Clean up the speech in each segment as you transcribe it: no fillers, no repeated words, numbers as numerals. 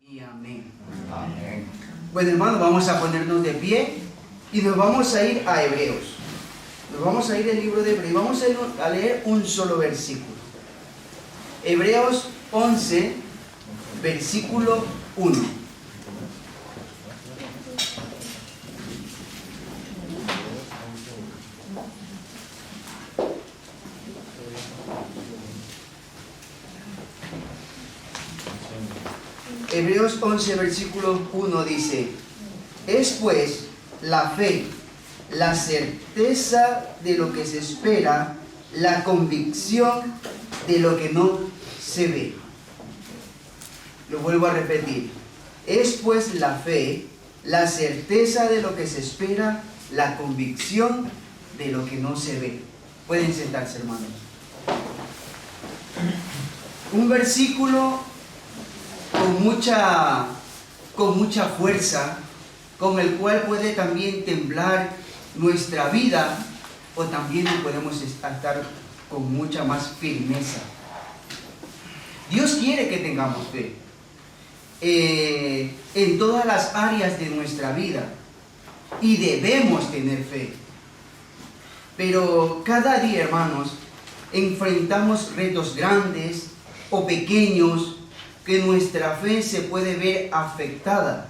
Y amén. Amén. Bueno, hermanos, vamos a ponernos de pie y nos vamos a ir a Hebreos. Nos vamos a ir al libro de Hebreos y vamos a leer un solo versículo. Hebreos 11, versículo 1. Hebreos 11, versículo 1 dice: es pues la fe, la certeza de lo que se espera, la convicción de lo que no se ve. Lo vuelvo a repetir. Es pues la fe, la certeza de lo que se espera, la convicción de lo que no se ve. Pueden sentarse, hermanos. Un versículo con mucha fuerza, con el cual puede también temblar nuestra vida, o también podemos estar con mucha más firmeza. Dios quiere que tengamos fe en todas las áreas de nuestra vida, y debemos tener fe. Pero cada día, hermanos, enfrentamos retos grandes o pequeños que nuestra fe se puede ver afectada,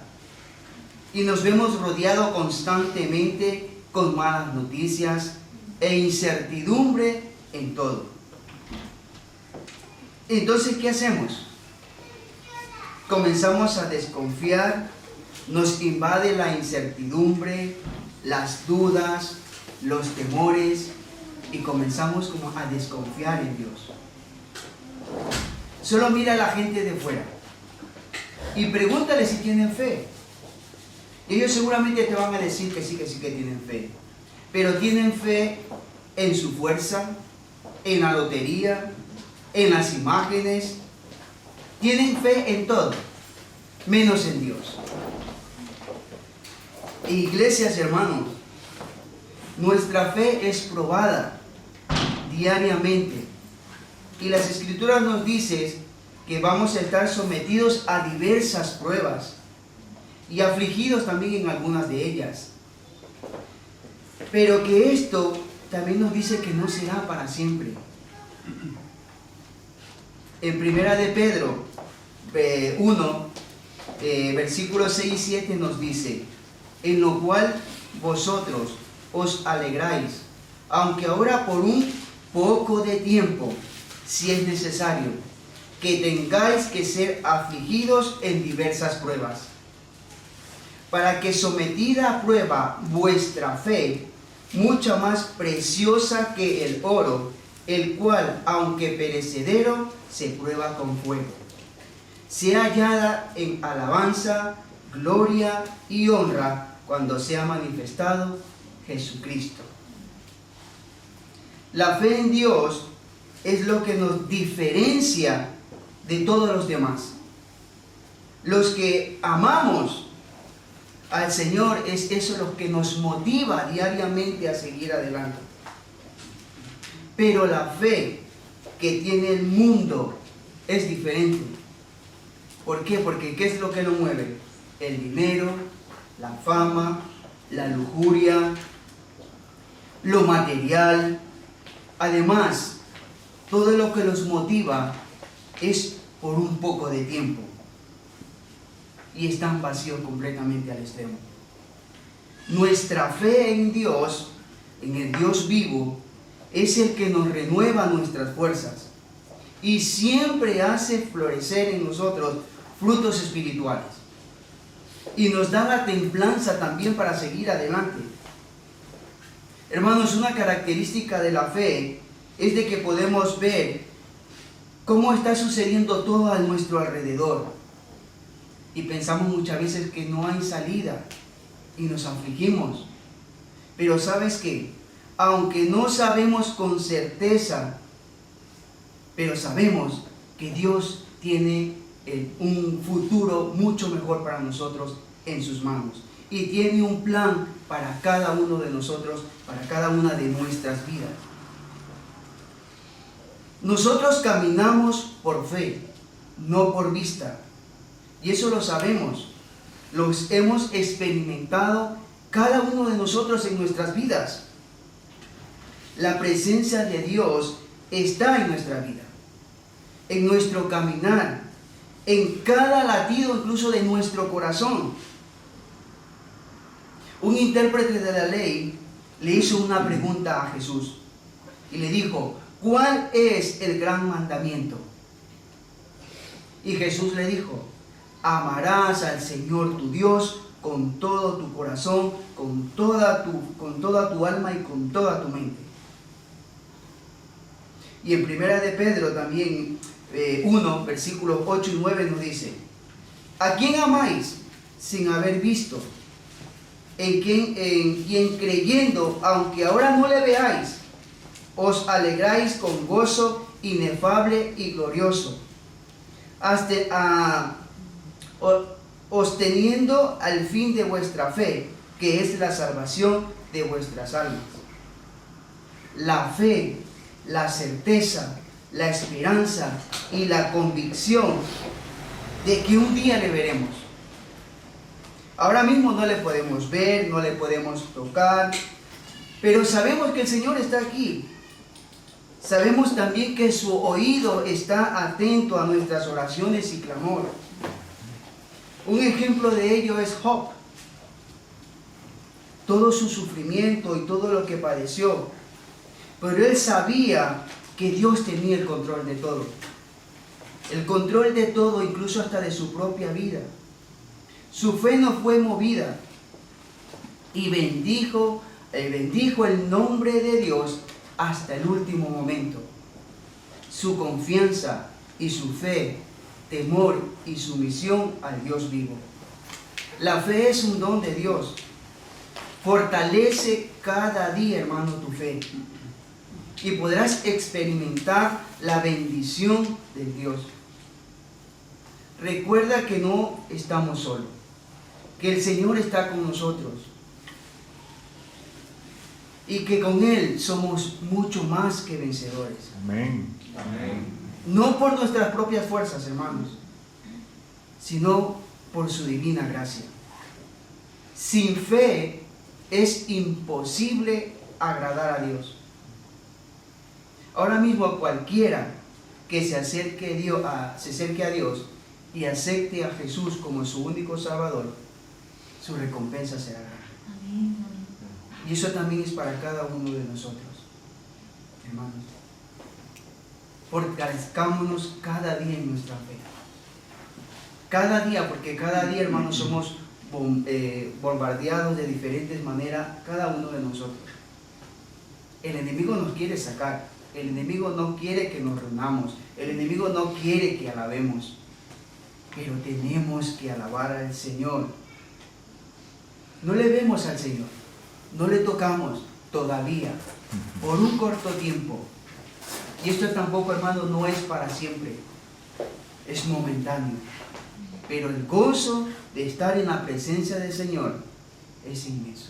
y nos vemos rodeados constantemente con malas noticias e incertidumbre en todo. Entonces, ¿qué hacemos? Comenzamos a desconfiar, nos invade la incertidumbre, las dudas, los temores, y comenzamos como a desconfiar en Dios. Solo mira a la gente de fuera y pregúntale si tienen fe. Ellos seguramente te van a decir que sí que tienen fe. Pero tienen fe en su fuerza, en la lotería, en las imágenes. Tienen fe en todo, menos en Dios. Iglesias, hermanos, nuestra fe es probada diariamente. Y las Escrituras nos dicen que vamos a estar sometidos a diversas pruebas y afligidos también en algunas de ellas. Pero que esto también nos dice que no será para siempre. En Primera de Pedro 1, versículos 6 y 7 nos dice: en lo cual vosotros os alegráis, aunque ahora por un poco de tiempo, si es necesario, que tengáis que ser afligidos en diversas pruebas, para que sometida a prueba vuestra fe, mucha más preciosa que el oro, el cual, aunque perecedero, se prueba con fuego, sea hallada en alabanza, gloria y honra cuando sea manifestado Jesucristo. La fe en Dios es lo que nos diferencia de todos los demás. Los que amamos al Señor, es eso lo que nos motiva diariamente a seguir adelante. Pero la fe que tiene el mundo es diferente. ¿Por qué? Porque ¿qué es lo que lo mueve? El dinero, la fama, la lujuria, lo material. Además, todo lo que los motiva es por un poco de tiempo, y están vacíos completamente al extremo. Nuestra fe en Dios, en el Dios vivo, es el que nos renueva nuestras fuerzas y siempre hace florecer en nosotros frutos espirituales, y nos da la templanza también para seguir adelante. Hermanos, una característica de la fe es de que podemos ver cómo está sucediendo todo a nuestro alrededor, y pensamos muchas veces que no hay salida y nos afligimos. Pero ¿sabes qué? Aunque no sabemos con certeza, pero sabemos que Dios tiene un futuro mucho mejor para nosotros en sus manos, y tiene un plan para cada uno de nosotros, para cada una de nuestras vidas. Nosotros caminamos por fe, no por vista. Y eso lo sabemos. Los hemos experimentado cada uno de nosotros en nuestras vidas. La presencia de Dios está en nuestra vida, en nuestro caminar, en cada latido incluso de nuestro corazón. Un intérprete de la ley le hizo una pregunta a Jesús y le dijo: ¿cuál es el gran mandamiento? Y Jesús le dijo: amarás al Señor tu Dios con todo tu corazón, con toda tu alma y con toda tu mente. Y en Primera de Pedro también 1, versículos 8 y 9 nos dice: ¿a quién amáis sin haber visto? En quien creyendo, aunque ahora no le veáis, os alegráis con gozo inefable y glorioso, obteniendo al fin de vuestra fe, que es la salvación de vuestras almas. La fe, la certeza, la esperanza y la convicción de que un día le veremos. Ahora mismo no le podemos ver, no le podemos tocar, pero sabemos que el Señor está aquí. Sabemos también que su oído está atento a nuestras oraciones y clamor. Un ejemplo de ello es Job. Todo su sufrimiento y todo lo que padeció, pero él sabía que Dios tenía el control de todo. El control de todo, incluso hasta de su propia vida. Su fe no fue movida y bendijo el nombre de Dios hasta el último momento. Su confianza y su fe, temor y sumisión al Dios vivo. La fe es un don de Dios. Fortalece cada día, hermano, tu fe. Y podrás experimentar la bendición de Dios. Recuerda que no estamos solos, que el Señor está con nosotros y que con Él somos mucho más que vencedores. Amén. Amén. No por nuestras propias fuerzas, hermanos, sino por su divina gracia. Sin fe es imposible agradar a Dios. Ahora mismo cualquiera que se acerque a Dios y acepte a Jesús como su único Salvador, su recompensa será grande. Amén. Y eso también es para cada uno de nosotros, hermanos. Fortalezcámonos cada día en nuestra fe. Cada día, porque cada día, hermanos, somos bombardeados de diferentes maneras, cada uno de nosotros. El enemigo nos quiere sacar, el enemigo no quiere que nos reunamos, el enemigo no quiere que alabemos, pero tenemos que alabar al Señor. No le vemos al Señor, no le tocamos todavía, por un corto tiempo. Y esto tampoco, hermano, no es para siempre, es momentáneo. Pero el gozo de estar en la presencia del Señor es inmenso.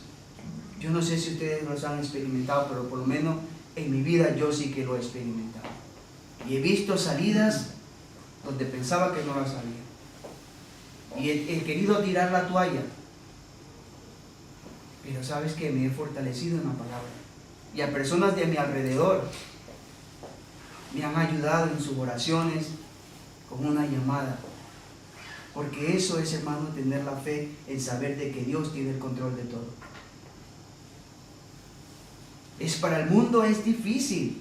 Yo no sé si ustedes los han experimentado, pero por lo menos en mi vida yo sí que lo he experimentado. Y he visto salidas donde pensaba que no las había. Y he querido tirar la toalla. Pero sabes que me he fortalecido en la palabra. Y a personas de mi alrededor me han ayudado en sus oraciones con una llamada. Porque eso es, hermano, tener la fe en saber de que Dios tiene el control de todo. Para el mundo es difícil,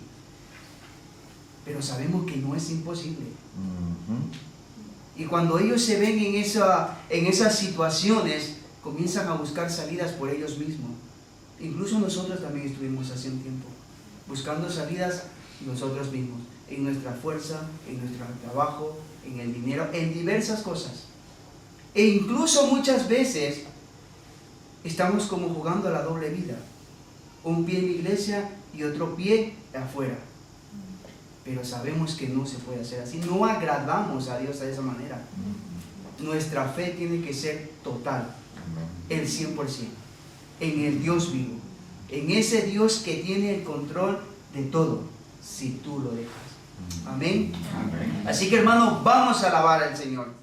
pero sabemos que no es imposible. Y cuando ellos se ven en esas situaciones, comienzan a buscar salidas por ellos mismos. Incluso nosotros también estuvimos hace un tiempo buscando salidas nosotros mismos, en nuestra fuerza, en nuestro trabajo, en el dinero, en diversas cosas. E incluso muchas veces estamos como jugando a la doble vida. Un pie en la iglesia y otro pie afuera. Pero sabemos que no se puede hacer así. No agradamos a Dios de esa manera. Nuestra fe tiene que ser total, el 100%, en el Dios vivo, en ese Dios que tiene el control de todo, si tú lo dejas. Amén. Amén. Así que, hermanos, vamos a alabar al Señor.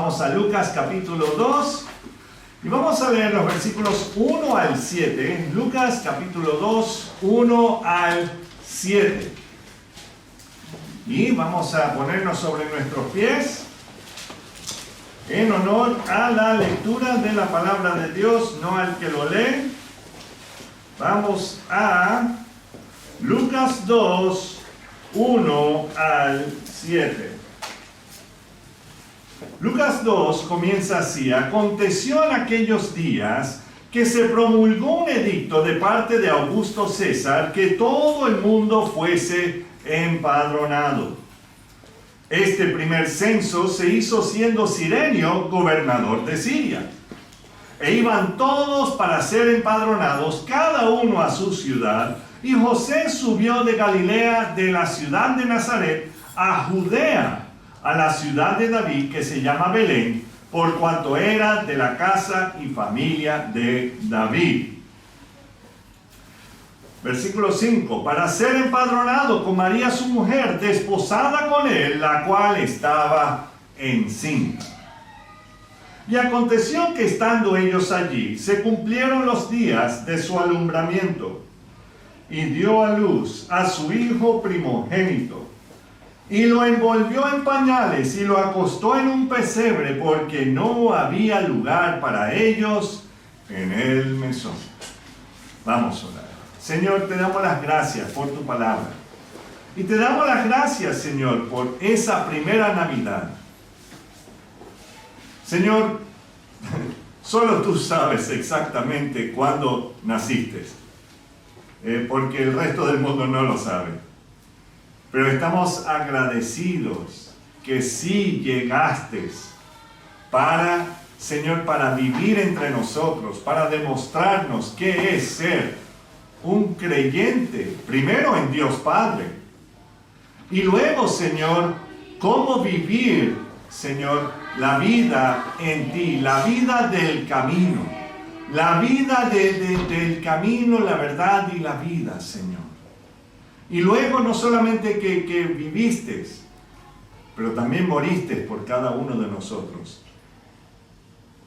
Vamos a Lucas capítulo 2 y vamos a leer los versículos 1 al 7. Lucas capítulo 2, 1 al 7. Y vamos a ponernos sobre nuestros pies en honor a la lectura de la palabra de Dios, no al que lo lee. Vamos a Lucas 2, 1 al 7. Lucas 2 comienza así: aconteció en aquellos días que se promulgó un edicto de parte de Augusto César que todo el mundo fuese empadronado. Este primer censo se hizo siendo Cirenio gobernador de Siria. E iban todos para ser empadronados, cada uno a su ciudad. Y José subió de Galilea, de la ciudad de Nazaret, a Judea, a la ciudad de David, que se llama Belén, por cuanto era de la casa y familia de David. Versículo 5. Para ser empadronado con María su mujer, desposada con él, la cual estaba encinta. Y aconteció que estando ellos allí, se cumplieron los días de su alumbramiento, y dio a luz a su hijo primogénito, y lo envolvió en pañales y lo acostó en un pesebre, porque no había lugar para ellos en el mesón. Vamos a orar. Señor, te damos las gracias por tu palabra. Y te damos las gracias, Señor, por esa primera Navidad. Señor, solo tú sabes exactamente cuándo naciste, porque el resto del mundo no lo sabe. Pero estamos agradecidos que sí llegaste para, Señor, para vivir entre nosotros, para demostrarnos qué es ser un creyente, primero en Dios Padre, y luego, Señor, cómo vivir, Señor, la vida en ti, la vida del camino, la vida del camino, la verdad y la vida, Señor. Y luego no solamente que viviste, pero también moriste por cada uno de nosotros.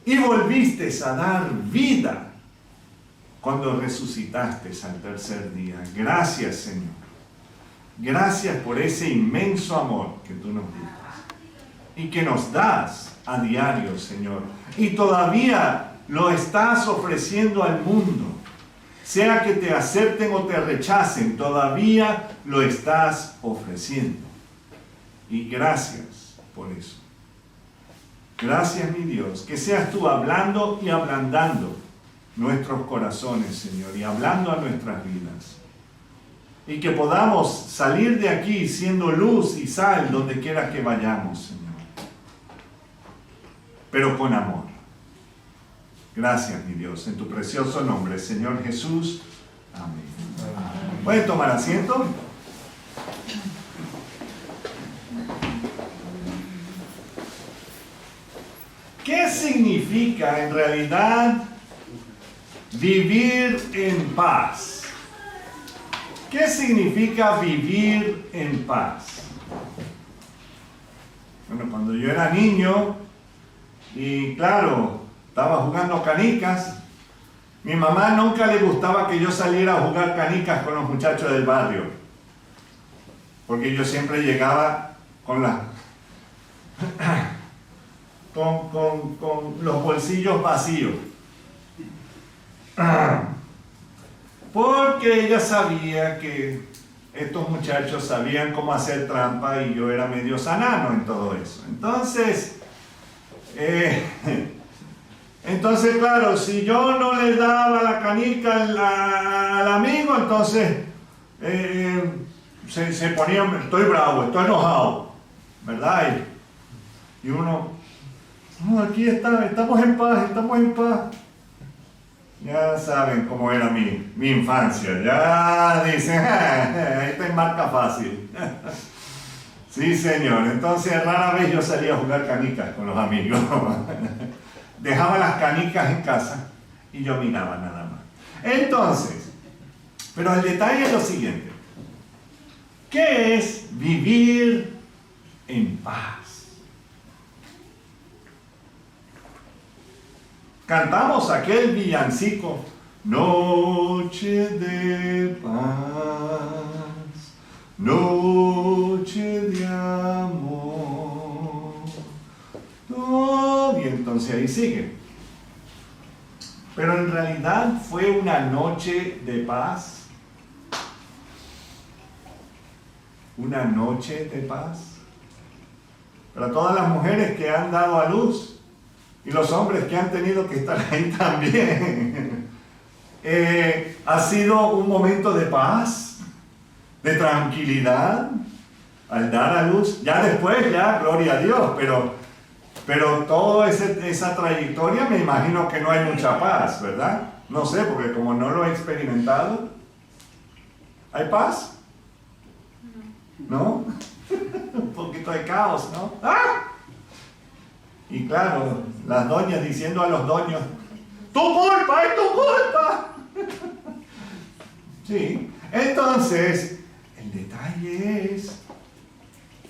Y volviste a dar vida cuando resucitaste al tercer día. Gracias, Señor. Gracias por ese inmenso amor que tú nos diste y que nos das a diario, Señor. Y todavía lo estás ofreciendo al mundo. Sea que te acepten o te rechacen, todavía lo estás ofreciendo. Y gracias por eso. Gracias, mi Dios, que seas tú hablando y ablandando nuestros corazones, Señor, y hablando a nuestras vidas. Y que podamos salir de aquí siendo luz y sal donde quiera que vayamos, Señor. Pero con amor. Gracias, mi Dios, en tu precioso nombre, Señor Jesús. Amén. ¿Pueden tomar asiento? ¿Qué significa en realidad vivir en paz? ¿Qué significa vivir en paz? Bueno, cuando yo era niño, y claro, estaba jugando canicas, mi mamá nunca le gustaba que yo saliera a jugar canicas con los muchachos del barrio, porque yo siempre llegaba con los bolsillos vacíos. Porque ella sabía que estos muchachos sabían cómo hacer trampa y yo era medio sanano en todo eso. Entonces, claro, si yo no le daba la canica al amigo, entonces se ponía, estoy bravo, estoy enojado, ¿verdad? Y uno, no, aquí estamos en paz, estamos en paz. Ya saben cómo era mi infancia. Ya dicen, ahí te marca fácil. Sí, señor. Entonces, rara vez yo salía a jugar canicas con los amigos. Dejaba las canicas en casa y yo miraba nada más. Entonces, pero el detalle es lo siguiente. ¿Qué es vivir en paz? cantamos aquel villancico, noche de paz, noche de amor. Y entonces ahí sigue. Pero en realidad fue una noche de paz. Una noche de paz. Para todas las mujeres que han dado a luz y los hombres que han tenido que estar ahí también. Ha sido un momento de paz, de tranquilidad al dar a luz. Ya después, ya, gloria a Dios, pero toda esa trayectoria me imagino que no hay mucha paz, ¿verdad? No sé, porque como no lo he experimentado. ¿Hay paz? ¿No? Un poquito de caos, ¿no? ¡Ah! Y claro, las doñas diciendo a los doños, ¡tu culpa, es tu culpa! Sí, entonces, el detalle es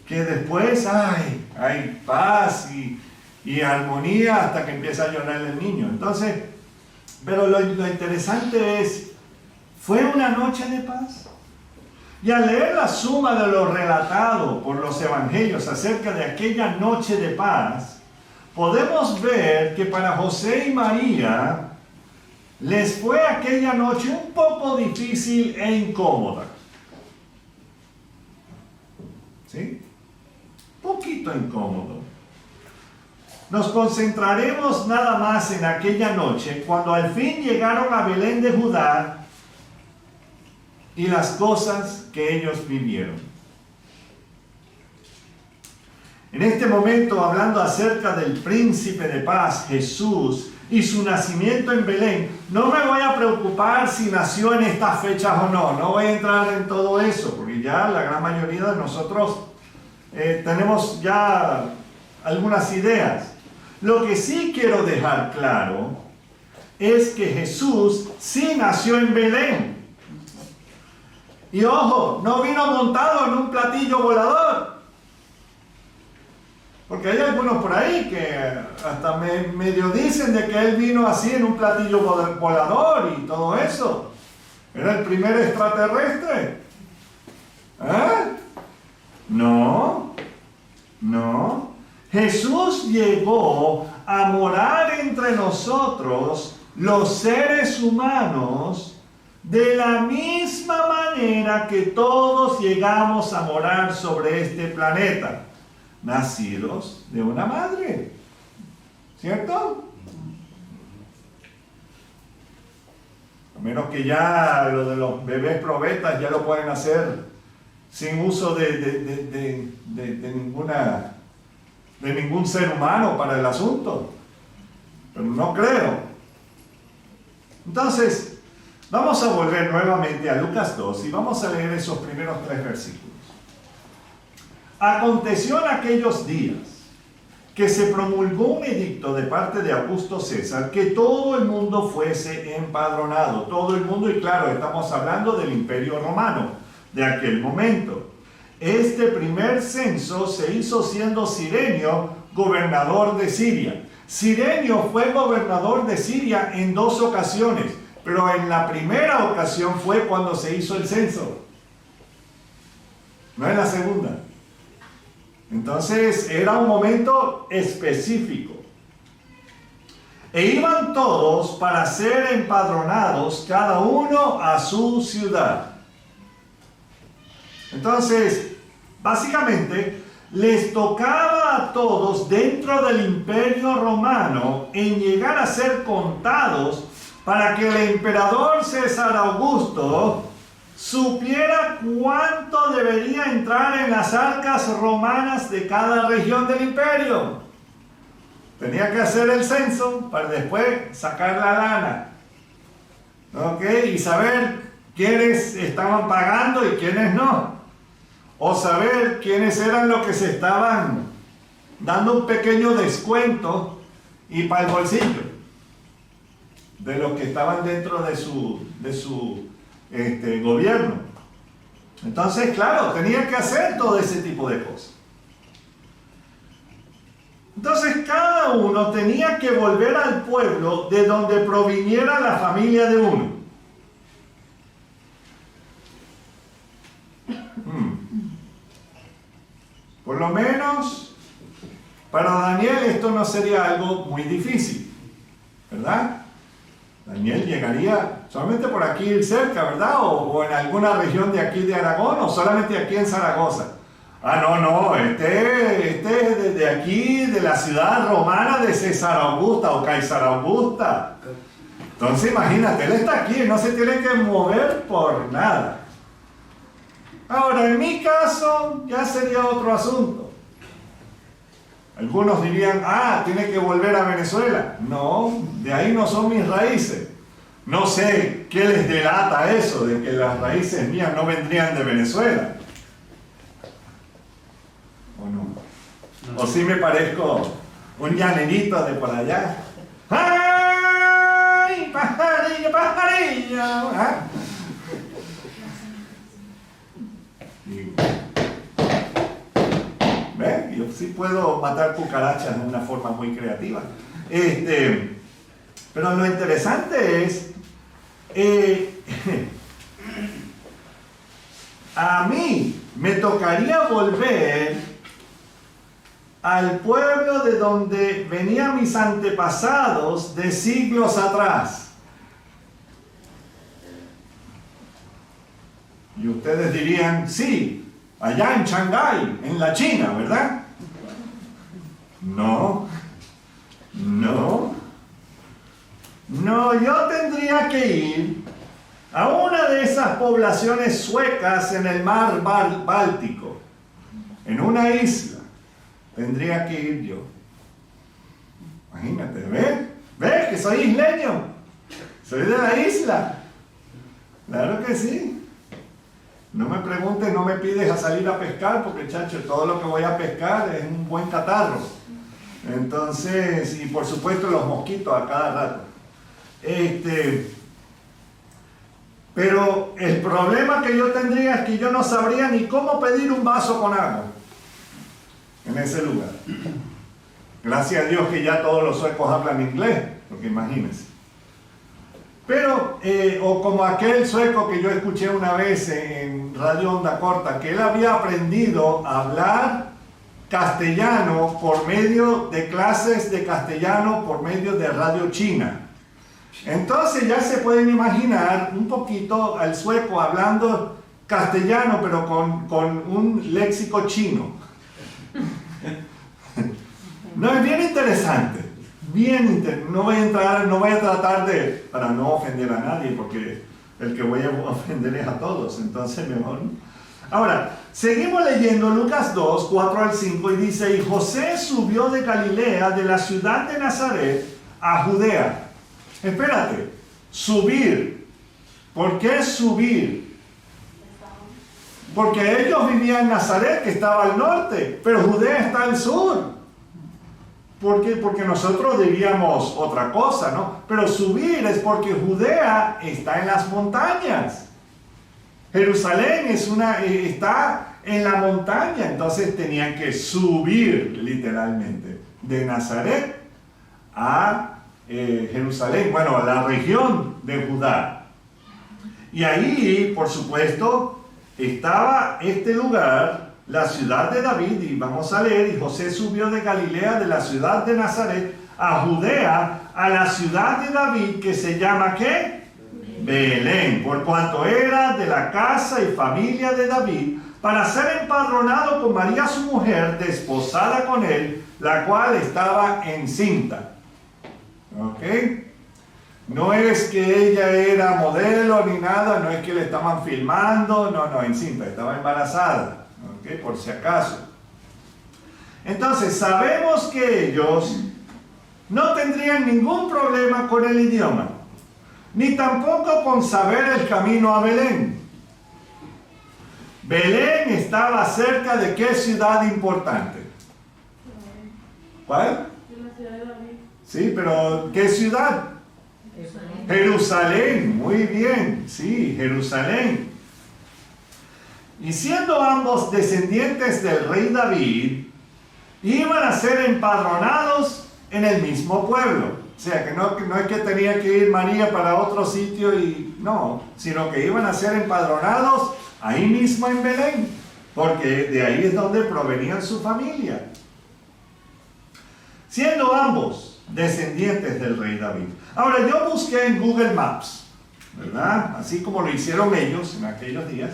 que después hay paz y armonía hasta que empieza a llorar el niño. Entonces, pero lo interesante es, ¿fue una noche de paz? Y al leer la suma de lo relatado por los evangelios acerca de aquella noche de paz, podemos ver que para José y María les fue aquella noche un poco difícil e incómoda. ¿Sí? Poquito incómodo. Nos concentraremos nada más en aquella noche cuando al fin llegaron a Belén de Judá y las cosas que ellos vivieron. En este momento, hablando acerca del príncipe de paz, Jesús, y su nacimiento en Belén, no me voy a preocupar si nació en estas fechas o no. No voy a entrar en todo eso, porque ya la gran mayoría de nosotros tenemos ya algunas ideas. Lo que sí quiero dejar claro es que Jesús sí nació en Belén. Y ojo, no vino montado en un platillo volador. Porque hay algunos por ahí que hasta medio dicen de que él vino así en un platillo volador y todo eso. ¿Era el primer extraterrestre? No. Jesús llegó a morar entre nosotros, los seres humanos, de la misma manera que todos llegamos a morar sobre este planeta, nacidos de una madre, ¿cierto? A menos que ya lo de los bebés probetas ya lo pueden hacer sin uso de ningún ser humano para el asunto, pero no creo. Entonces, vamos a volver nuevamente a Lucas 2 y vamos a leer esos primeros 3 versículos. Aconteció en aquellos días que se promulgó un edicto de parte de Augusto César que todo el mundo fuese empadronado. Todo el mundo, y claro, estamos hablando del Imperio Romano de aquel momento. Este primer censo se hizo siendo Cirenio gobernador de Siria. Cirenio fue gobernador de Siria en 2 ocasiones. Pero en la primera ocasión fue cuando se hizo el censo, no en la segunda. Entonces era un momento específico. E iban todos para ser empadronados, cada uno a su ciudad. Entonces, básicamente, les tocaba a todos dentro del Imperio Romano en llegar a ser contados para que el emperador César Augusto supiera cuánto debería entrar en las arcas romanas de cada región del imperio. Tenía que hacer el censo para después sacar la lana. ¿Ok? Y saber quiénes estaban pagando y quiénes no. O saber quiénes eran los que se estaban dando un pequeño descuento y para el bolsillo de los que estaban dentro de su gobierno. Entonces, claro, tenía que hacer todo ese tipo de cosas. Entonces cada uno tenía que volver al pueblo de donde proviniera la familia de uno. Por lo menos para Daniel esto no sería algo muy difícil, ¿verdad? Daniel llegaría solamente por aquí cerca, ¿verdad? O en alguna región de aquí de Aragón, o solamente aquí en Zaragoza. No, este es desde aquí, de la ciudad romana de César Augusta o Caesar Augusta. Entonces imagínate, él está aquí, no se tiene que mover por nada. Ahora, en mi caso, ya sería otro asunto. Algunos dirían, tiene que volver a Venezuela. No, de ahí no son mis raíces. No sé qué les delata eso de que las raíces mías no vendrían de Venezuela. ¿O no? ¿O sí me parezco un llanerito de por allá? ¡Ay, pajarillo, pajarillo! ¿Ven? Yo sí puedo matar cucarachas de una forma muy creativa. Pero lo interesante es, a mí me tocaría volver al pueblo de donde venían mis antepasados de siglos atrás. Y ustedes dirían, sí, allá en Shanghái, en la China, ¿verdad? No, yo tendría que ir a una de esas poblaciones suecas en el mar Báltico, en una isla. Tendría que ir yo. Imagínate, ¿ves que soy isleño? Soy de la isla. Claro que sí. No me preguntes, no me pides a salir a pescar, porque chacho, todo lo que voy a pescar es un buen catarro. Entonces, y por supuesto los mosquitos a cada rato. Pero el problema que yo tendría es que yo no sabría ni cómo pedir un vaso con agua en ese lugar. Gracias a Dios que ya todos los suecos hablan inglés, porque imagínense. Pero, o como aquel sueco que yo escuché una vez en Radio Onda Corta, que él había aprendido a hablar castellano por medio de clases de castellano por medio de Radio China. Entonces ya se pueden imaginar un poquito al sueco hablando castellano, pero con un léxico chino. No, es bien interesante. No voy a tratar de, para no ofender a nadie, porque el que voy a ofender es a todos, entonces mejor. Ahora, seguimos leyendo Lucas 2, 4 al 5, y dice, y José subió de Galilea, de la ciudad de Nazaret, a Judea. Espérate, subir. ¿Por qué subir? Porque ellos vivían en Nazaret, que estaba al norte, pero Judea está al sur. ¿Por qué? Porque nosotros diríamos otra cosa, ¿no? Pero subir es porque Judea está en las montañas. Jerusalén está en la montaña, entonces tenían que subir literalmente de Nazaret a Jerusalén, bueno, a la región de Judá. Y ahí, por supuesto, estaba este lugar, la ciudad de David, y vamos a leer, y José subió de Galilea, de la ciudad de Nazaret, a Judea, a la ciudad de David, que se llama, ¿qué? Belén, por cuanto era de la casa y familia de David, para ser empadronado con María su mujer, desposada con él, la cual estaba encinta. ¿Ok? No es que ella era modelo ni nada, no es que le estaban filmando, no, encinta, estaba embarazada. ¿Ok? Por si acaso. Entonces, sabemos que ellos no tendrían ningún problema con el idioma, ni tampoco con saber el camino a Belén. Belén estaba cerca de ¿qué ciudad importante? ¿Cuál? La ciudad de David. Sí, pero ¿qué ciudad? Jerusalén, muy bien, sí, Jerusalén. Y siendo ambos descendientes del rey David, iban a ser empadronados en el mismo pueblo. O sea, que no es que tenía que ir María para otro sitio y no, sino que iban a ser empadronados ahí mismo en Belén, porque de ahí es donde provenían su familia. Siendo ambos descendientes del rey David. Ahora, yo busqué en Google Maps, ¿verdad? Así como lo hicieron ellos en aquellos días.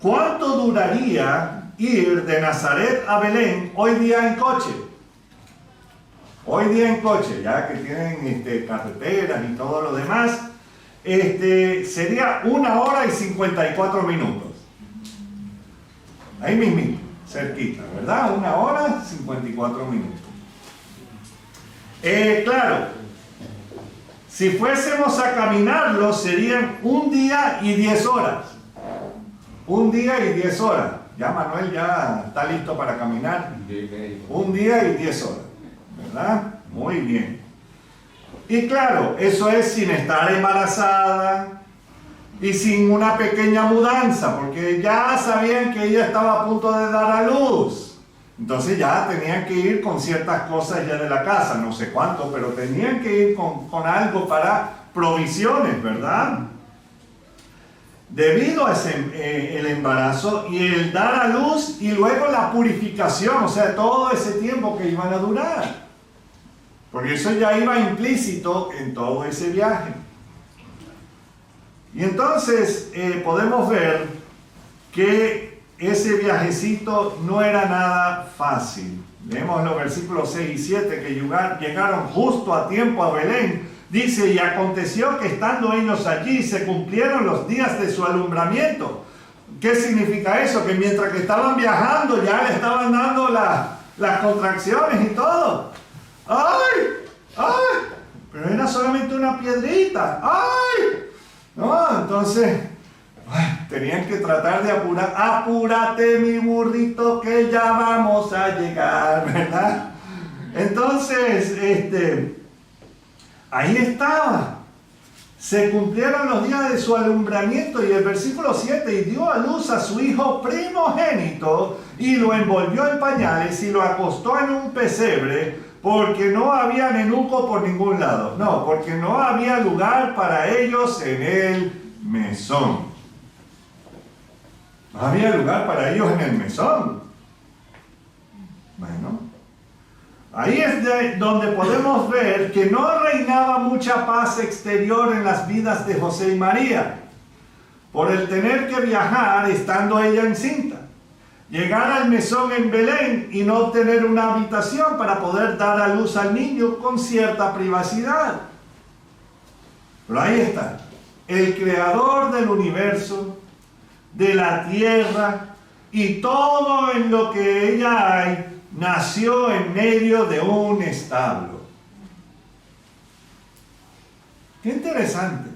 ¿Cuánto duraría ir de Nazaret a Belén hoy día en coche? Hoy día en coche, ya que tienen carreteras y todo lo demás, sería 1 hora y 54 minutos. Ahí mismito, cerquita, ¿verdad? 1 hora y 54 minutos. Claro, si fuésemos a caminarlo serían 1 día y 10 horas. 1 día y 10 horas. Ya Manuel ya está listo para caminar. 1 día y 10 horas. ¿Verdad? Muy bien. Y claro, eso es sin estar embarazada y sin una pequeña mudanza, porque ya sabían que ella estaba a punto de dar a luz. Entonces ya tenían que ir con ciertas cosas ya de la casa, no sé cuánto, pero tenían que ir con algo para provisiones, ¿verdad? Debido a el embarazo y el dar a luz y luego la purificación, o sea, todo ese tiempo que iban a durar. Porque eso ya iba implícito en todo ese viaje. Y entonces podemos ver que ese viajecito no era nada fácil. Leemos los versículos 6 y 7 que llegaron justo a tiempo a Belén. Dice, y aconteció que estando ellos allí se cumplieron los días de su alumbramiento. ¿Qué significa eso? Que mientras que estaban viajando ya le estaban dando las contracciones y todo. ¡Ay! ¡Ay! Pero era solamente una piedrita. ¡Ay! No, entonces tenían que tratar de apurar. Apúrate, mi burrito, que ya vamos a llegar, ¿verdad? Entonces, ahí estaba. Se cumplieron los días de su alumbramiento y el versículo 7, y dio a luz a su hijo primogénito y lo envolvió en pañales y lo acostó en un pesebre porque no había nenuco por ningún lado. No, porque no había lugar para ellos en el mesón. No había lugar para ellos en el mesón. Bueno, ahí es donde podemos ver que no reinaba mucha paz exterior en las vidas de José y María, por el tener que viajar estando ella encinta, llegar al mesón en Belén y no tener una habitación para poder dar a luz al niño con cierta privacidad. Pero ahí está, el creador del universo, de la tierra y todo en lo que ella hay, nació en medio de un establo. Qué interesante.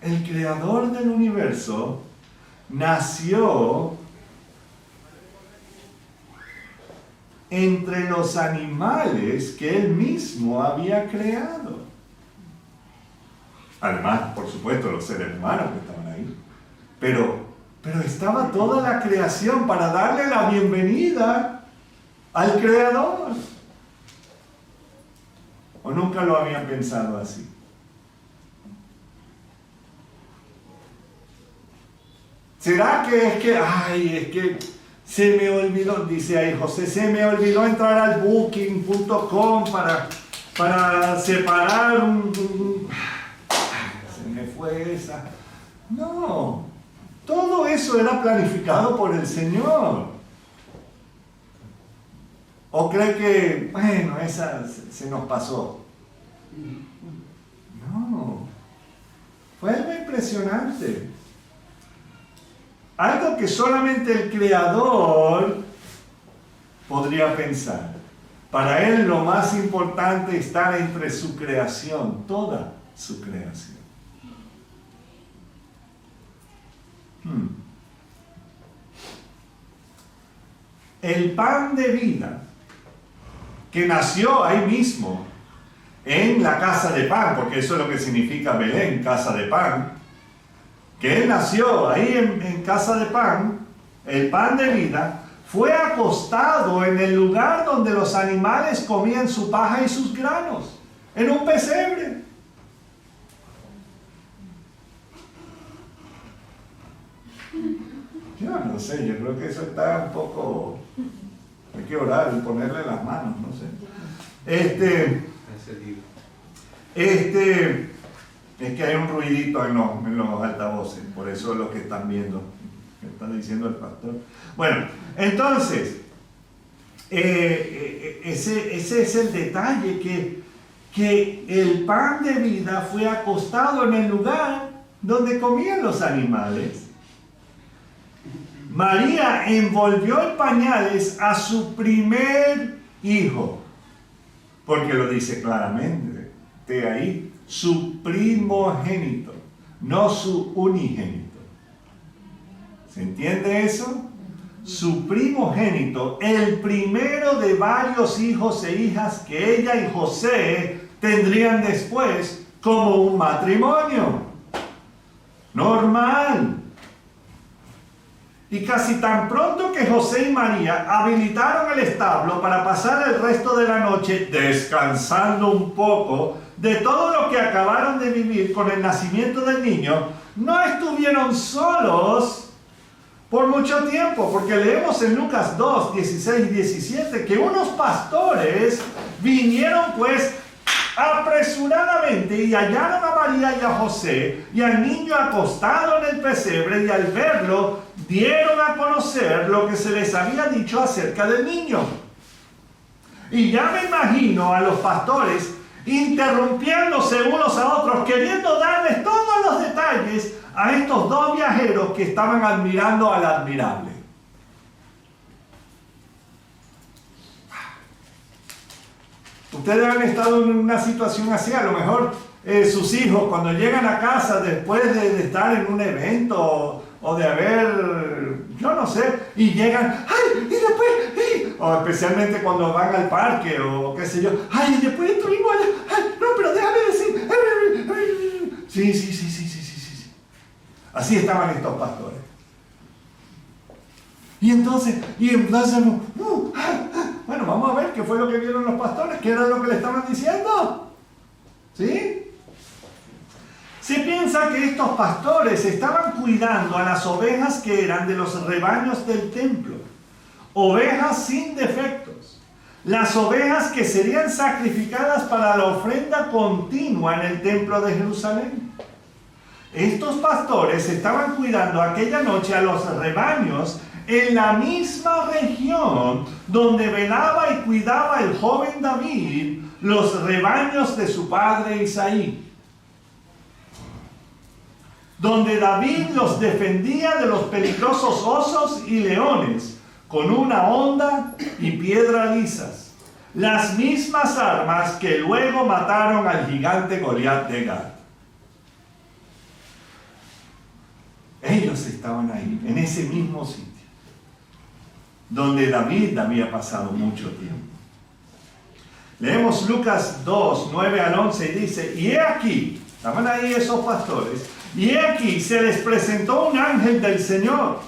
El creador del universo nació entre los animales que él mismo había creado. Además, por supuesto, los seres humanos que estaban ahí. Pero estaba toda la creación para darle la bienvenida al Creador. ¿O nunca lo habían pensado así? ¿Será que es que se me olvidó, dice ahí José, se me olvidó entrar al booking.com para separar se me fue esa. No, todo eso era planificado por el Señor. ¿O cree que, bueno, esa se nos pasó? No, fue algo impresionante. Algo que solamente el Creador podría pensar. Para Él lo más importante está entre su creación, toda su creación. El pan de vida que nació ahí mismo en la casa de pan, porque eso es lo que significa Belén, casa de pan, que él nació ahí en casa de pan, el pan de vida, fue acostado en el lugar donde los animales comían su paja y sus granos, en un pesebre. Yo no sé, yo creo que eso está un poco... Hay que orar y ponerle las manos, no sé. Es que hay un ruidito en los altavoces, por eso es lo que están viendo, que está diciendo el pastor. Bueno, entonces, ese es el detalle, que el pan de vida fue acostado en el lugar donde comían los animales. María envolvió en pañales a su primer hijo, porque lo dice claramente, de ahí, su primogénito, no su unigénito. ¿Se entiende eso? Su primogénito, el primero de varios hijos e hijas que ella y José tendrían después como un matrimonio normal. Y casi tan pronto que José y María habilitaron el establo para pasar el resto de la noche descansando un poco de todo lo que acabaron de vivir con el nacimiento del niño, no estuvieron solos por mucho tiempo, porque leemos en Lucas 2, 16 y 17 que unos pastores vinieron pues apresuradamente y hallaron a María y a José y al niño acostado en el pesebre, y al verlo dieron a conocer lo que se les había dicho acerca del niño. Y ya me imagino a los pastores interrumpiéndose unos a otros, queriendo darles todos los detalles a estos dos viajeros que estaban admirando al admirable. Ustedes han estado en una situación así, a lo mejor sus hijos cuando llegan a casa después de estar en un evento o de haber, yo no sé, y llegan, ¡ay! Y después, o especialmente cuando van al parque o qué sé yo, ¡ay! Y después estuvimos allá, ¡ay! No, pero déjame decir, sí. Así estaban estos pastores. Y entonces, bueno, vamos a ver qué fue lo que vieron los pastores, qué era lo que le estaban diciendo. ¿Sí? Se piensa que estos pastores estaban cuidando a las ovejas que eran de los rebaños del templo, ovejas sin defectos, las ovejas que serían sacrificadas para la ofrenda continua en el templo de Jerusalén. Estos pastores estaban cuidando aquella noche a los rebaños en la misma región donde velaba y cuidaba el joven David los rebaños de su padre Isaí, donde David los defendía de los peligrosos osos y leones con una honda y piedra lisas, las mismas armas que luego mataron al gigante Goliat de Gat. Ellos estaban ahí, en ese mismo sitio, donde David había pasado mucho tiempo. Leemos Lucas 2, 9 al 11 y dice, y he aquí, estaban ahí esos pastores, y he aquí se les presentó un ángel del Señor,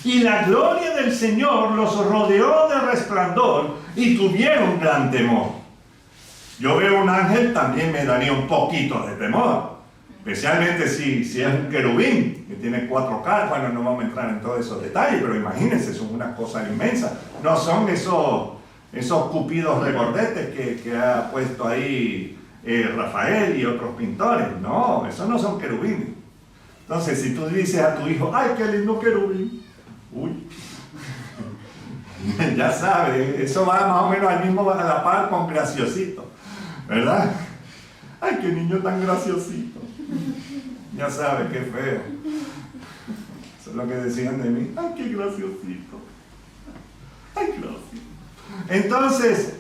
y la gloria del Señor los rodeó de resplandor, y tuvieron gran temor. Yo veo un ángel, también me daría un poquito de temor, especialmente si es un querubín, que tiene 4 caras. Bueno, no vamos a entrar en todos esos detalles, pero imagínense, son unas cosas inmensas. No son esos cupidos regordetes que ha puesto ahí Rafael y otros pintores. No, esos no son querubines. Entonces, si tú dices a tu hijo, ¡ay, qué lindo querubín! Uy, ya sabes, eso va más o menos al mismo a la par con graciosito, ¿verdad? ¡Ay, qué niño tan graciosito! Ya sabes, qué feo. Eso es lo que decían de mí. ¡Ay, qué graciosito! ¡Ay, gracias! Entonces,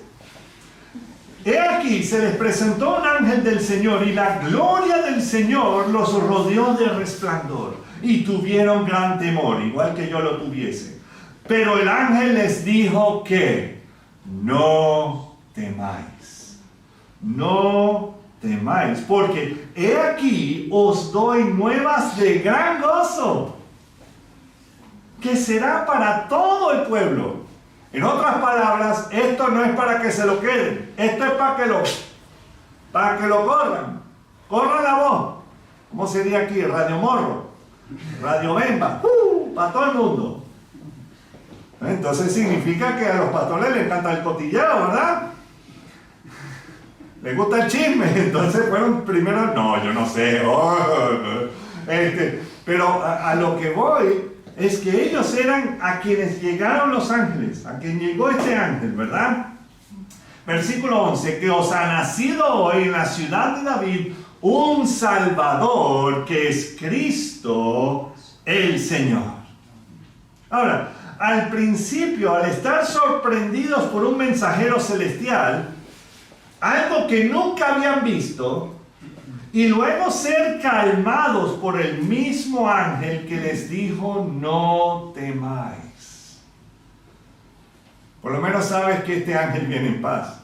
he aquí se les presentó un ángel del Señor, y la gloria del Señor los rodeó de resplandor, y tuvieron gran temor, igual que yo lo tuviese. Pero el ángel les dijo que no temáis, no temáis, porque he aquí os doy nuevas de gran gozo, que será para todo el pueblo. En otras palabras, esto no es para que se lo queden, esto es para que lo corran. Corran la voz. ¿Cómo sería aquí? Radio Morro, Radio Bemba, para todo el mundo. Entonces significa que a los pastores les encanta el cotilleo, ¿verdad? Les gusta el chisme. Entonces fueron primero, no, yo no sé. Pero a lo que voy es que ellos eran a quienes llegaron los ángeles, a quien llegó este ángel, ¿verdad? Versículo 11, que os ha nacido hoy en la ciudad de David un Salvador, que es Cristo el Señor. Ahora, al principio, al estar sorprendidos por un mensajero celestial, algo que nunca habían visto, y luego ser calmados por el mismo ángel que les dijo, no temáis. Por lo menos sabes que este ángel viene en paz.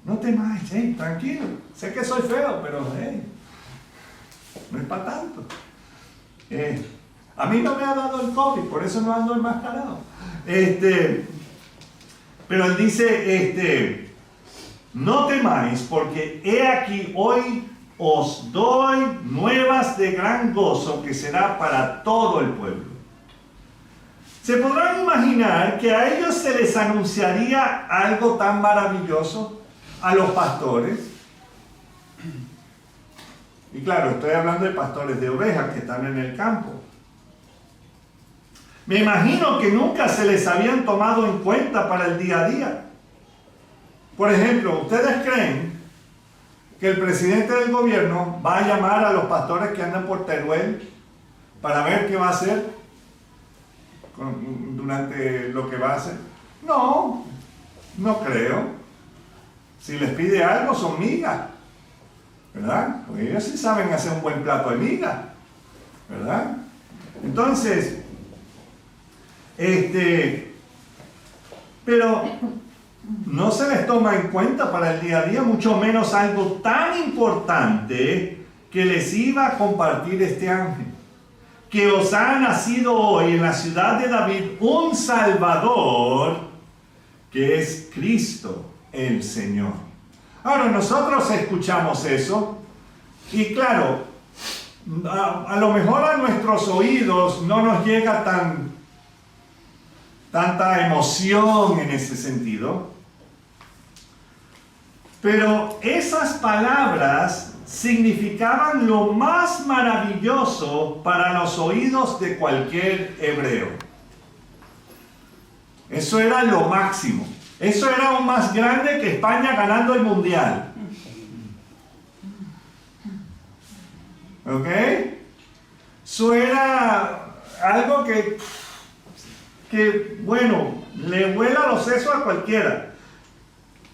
No temáis, tranquilo. Sé que soy feo, pero no es para tanto. A mí no me ha dado el COVID, por eso no ando enmascarado. Pero él dice, no temáis, porque he aquí hoy os doy nuevas de gran gozo que será para todo el pueblo. ¿Se podrán imaginar que a ellos se les anunciaría algo tan maravilloso? A los pastores. Y claro, estoy hablando de pastores de ovejas que están en el campo. Me imagino que nunca se les habían tomado en cuenta para el día a día. Por ejemplo, ¿ustedes creen que el presidente del gobierno va a llamar a los pastores que andan por Teruel para ver qué va a hacer durante lo que va a hacer? No, no creo. Si les pide algo, son migas, ¿verdad? Porque ellos sí saben hacer un buen plato de migas, ¿verdad? Entonces, pero no se les toma en cuenta para el día a día, mucho menos algo tan importante que les iba a compartir este ángel. Que os ha nacido hoy en la ciudad de David un Salvador, que es Cristo el Señor. Ahora nosotros escuchamos eso y claro, a lo mejor a nuestros oídos no nos llega tanta emoción en ese sentido, pero esas palabras significaban lo más maravilloso para los oídos de cualquier hebreo. Eso era lo máximo. Eso era aún más grande que España ganando el mundial. ¿Ok? Eso era algo que bueno, le vuela los sesos a cualquiera.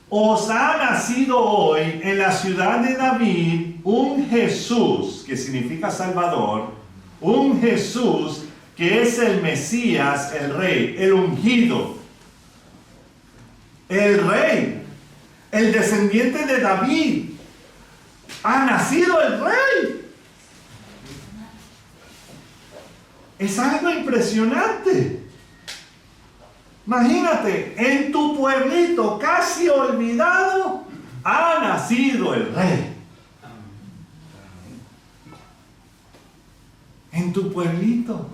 Os ha nacido hoy en la ciudad de David un Jesús, que significa Salvador, un Jesús que es el Mesías, el Rey, el ungido, el Rey, el descendiente de David. Ha nacido el Rey. Es algo impresionante. Imagínate, en tu pueblito casi olvidado, ha nacido el Rey. En tu pueblito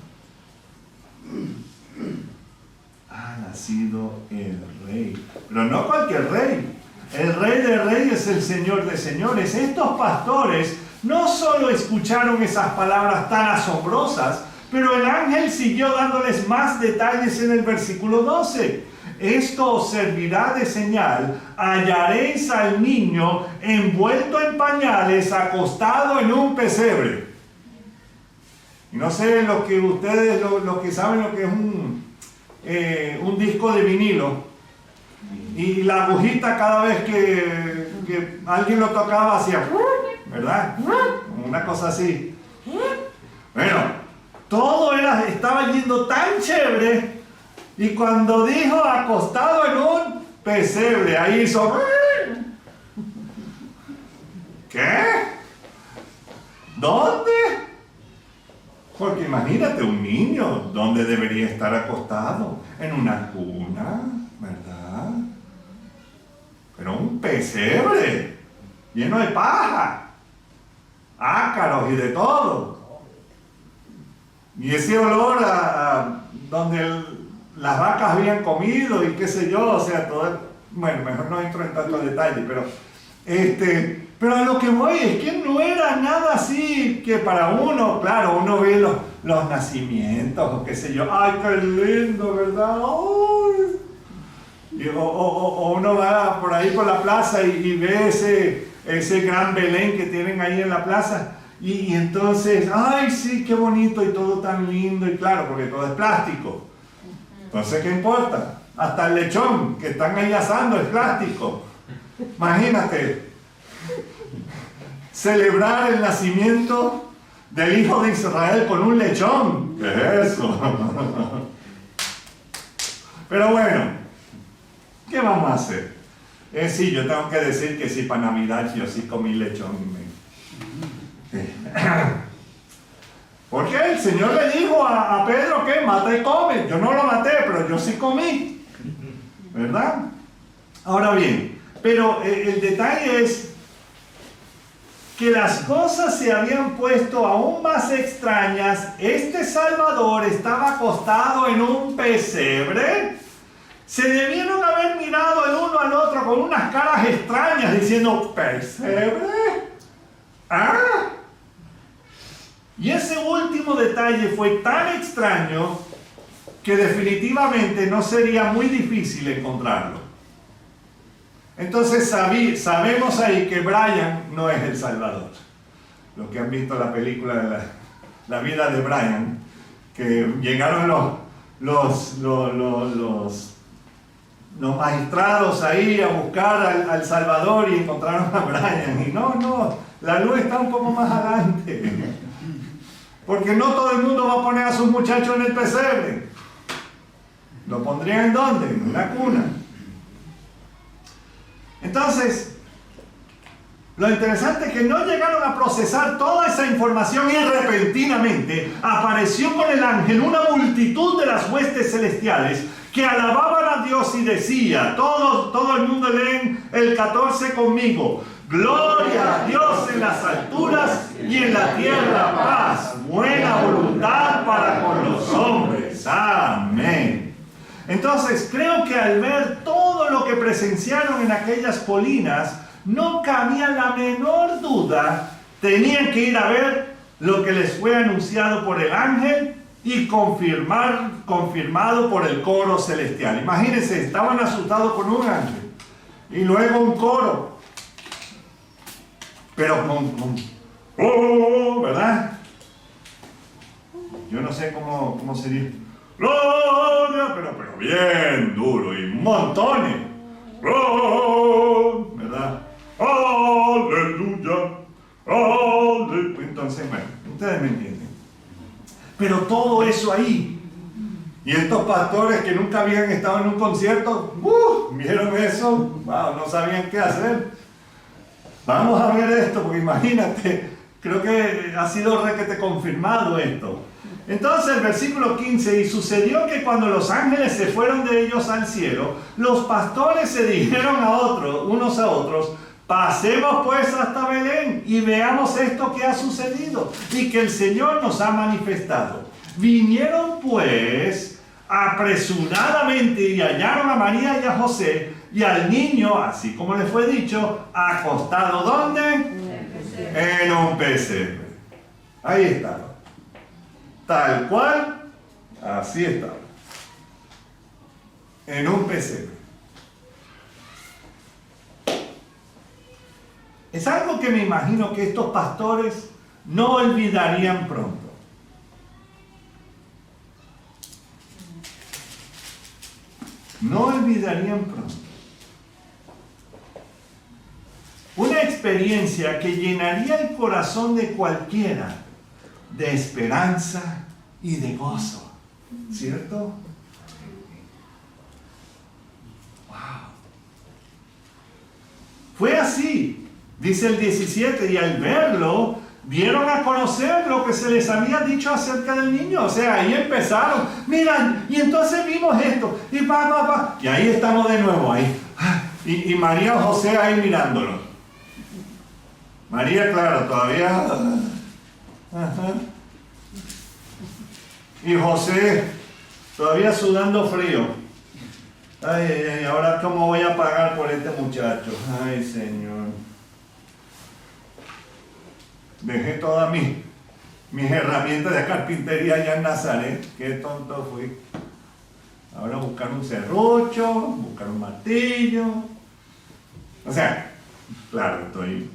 ha nacido el Rey. Pero no cualquier Rey. El Rey de Reyes es el Señor de Señores. Estos pastores no solo escucharon esas palabras tan asombrosas, pero el ángel siguió dándoles más detalles en el versículo 12. Esto os servirá de señal. Hallaréis al niño envuelto en pañales, acostado en un pesebre. Y no sé lo que ustedes, los que saben lo que es un disco de vinilo. Y la agujita cada vez que alguien lo tocaba hacía, ¿verdad? Una cosa así. Bueno. Todo estaba yendo tan chévere, y cuando dijo acostado en un pesebre, ahí hizo, ¿qué? ¿Dónde? Porque imagínate un niño, ¿dónde debería estar acostado? En una cuna, ¿verdad? Pero un pesebre, lleno de paja, ácaros y de todo. Y ese olor a donde las vacas habían comido y qué sé yo, o sea, todo. Bueno, mejor no entro en tantos detalles, pero a lo que voy es que no era nada así que para uno, claro, uno ve los nacimientos o qué sé yo, ¡ay, qué lindo!, ¿verdad? ¡Ay! O uno va por ahí por la plaza y ve ese gran Belén que tienen ahí en la plaza y entonces, ¡ay, sí, qué bonito! Y todo tan lindo y claro, porque todo es plástico. Entonces, ¿qué importa? Hasta el lechón que están ahí asando es plástico. Imagínate, celebrar el nacimiento del Hijo de Israel con un lechón. ¿Qué es eso? Pero bueno, ¿qué vamos a hacer? Sí, yo tengo que decir que sí, para Navidad yo sí comí lechón. Porque el Señor le dijo a Pedro que mata y come. Yo no lo maté, pero yo sí comí. ¿Verdad? Ahora bien, pero el detalle es que las cosas se habían puesto aún más extrañas. Este Salvador estaba acostado en un pesebre. Se debieron haber mirado el uno al otro con unas caras extrañas diciendo, ¿pesebre? ¿Ah? Y ese último detalle fue tan extraño que definitivamente no sería muy difícil encontrarlo. Entonces sabemos ahí que Brian no es el Salvador. Los que han visto la película de la vida de Brian, que llegaron los magistrados ahí a buscar al Salvador y encontraron a Brian. Y no, la luz está un poco más adelante. Porque no todo el mundo va a poner a sus muchachos en el pesebre. ¿Lo pondrían en dónde? En una cuna. Entonces, lo interesante es que no llegaron a procesar toda esa información y repentinamente apareció con el ángel una multitud de las huestes celestiales que alababan a Dios y decía, todo el mundo leen el 14 conmigo, gloria a Dios en las alturas y en la tierra paz, buena voluntad para con los hombres. Amén. Entonces, creo que al ver todo lo que presenciaron en aquellas colinas, no cabía la menor duda, tenían que ir a ver lo que les fue anunciado por el ángel y confirmado por el coro celestial. Imagínense, estaban asustados con un ángel y luego un coro, pero ¿verdad? Yo no sé cómo sería. Gloria, pero bien duro y montones. ¿Verdad? Aleluya. Entonces, bueno, ustedes me entienden. Pero todo eso ahí. Y estos pastores que nunca habían estado en un concierto, vieron eso, wow, no sabían qué hacer. Vamos a ver esto, porque imagínate, creo que ha sido requete confirmado esto. Entonces el versículo 15, y sucedió que cuando los ángeles se fueron de ellos al cielo, los pastores se dijeron unos a otros, pasemos pues hasta Belén y veamos esto que ha sucedido y que el Señor nos ha manifestado. Vinieron pues apresuradamente y hallaron a María y a José y al niño, así como les fue dicho, acostado ¿dónde? En un pesebre. Ahí estaba. Tal cual, así estaba. En un pesebre. Es algo que me imagino que estos pastores no olvidarían pronto. No olvidarían pronto. Una experiencia que llenaría el corazón de cualquiera de esperanza y de gozo, ¿cierto? Wow. Fue así, dice el 17, y al verlo dieron a conocer lo que se les había dicho acerca del niño. O sea, ahí empezaron, miran, y entonces vimos esto, y ahí estamos de nuevo, ahí. Y María o José ahí mirándolo. María, claro, todavía... Ajá. Y José todavía sudando frío. Ay, ahora cómo voy a pagar por este muchacho. Ay, Señor. Dejé todas mis herramientas de carpintería allá en Nazaret. Qué tonto fui. Ahora buscar un serrucho, buscar un martillo. O sea, claro, estoy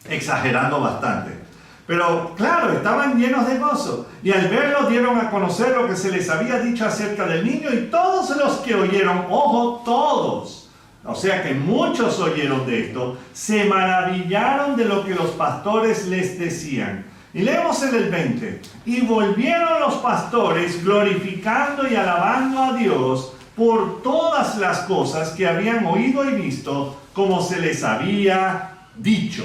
exagerando bastante. Pero claro, estaban llenos de gozo. Y al verlo dieron a conocer lo que se les había dicho acerca del niño. Y todos los que oyeron, ojo, todos, o sea que muchos oyeron de esto, se maravillaron de lo que los pastores les decían. Y leemos en el 20. Y volvieron los pastores glorificando y alabando a Dios por todas las cosas que habían oído y visto, como se les había dicho.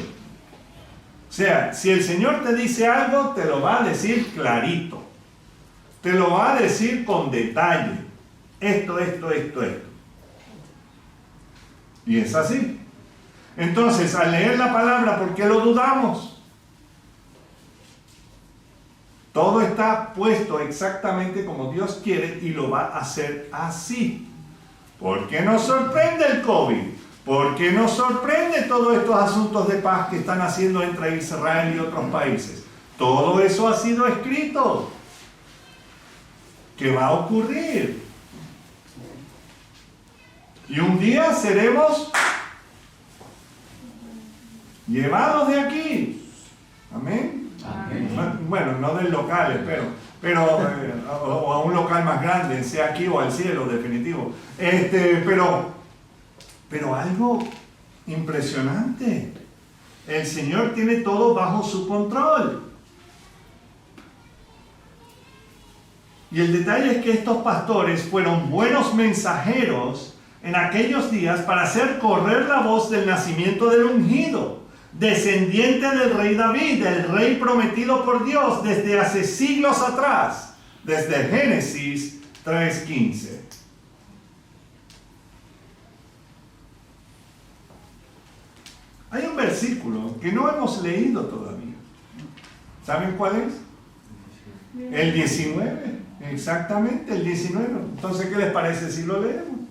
O sea, si el Señor te dice algo, te lo va a decir clarito. Te lo va a decir con detalle. Esto. Y es así. Entonces, al leer la palabra, ¿por qué lo dudamos? Todo está puesto exactamente como Dios quiere y lo va a hacer así. ¿Por qué nos sorprende el COVID? ¿Por qué nos sorprende todos estos asuntos de paz que están haciendo entre Israel y otros países? Todo eso ha sido escrito. ¿Qué va a ocurrir? Y un día seremos llevados de aquí. Amén. Amén. Bueno, no del local, espero. O a un local más grande, sea aquí o al cielo, definitivo. Pero algo impresionante. El Señor tiene todo bajo su control. Y el detalle es que estos pastores fueron buenos mensajeros en aquellos días para hacer correr la voz del nacimiento del ungido, descendiente del rey David, el rey prometido por Dios desde hace siglos atrás, desde Génesis 3:15. Hay un versículo que no hemos leído todavía. ¿Saben cuál es? El 19. Exactamente, el 19. Entonces, ¿qué les parece si lo leemos?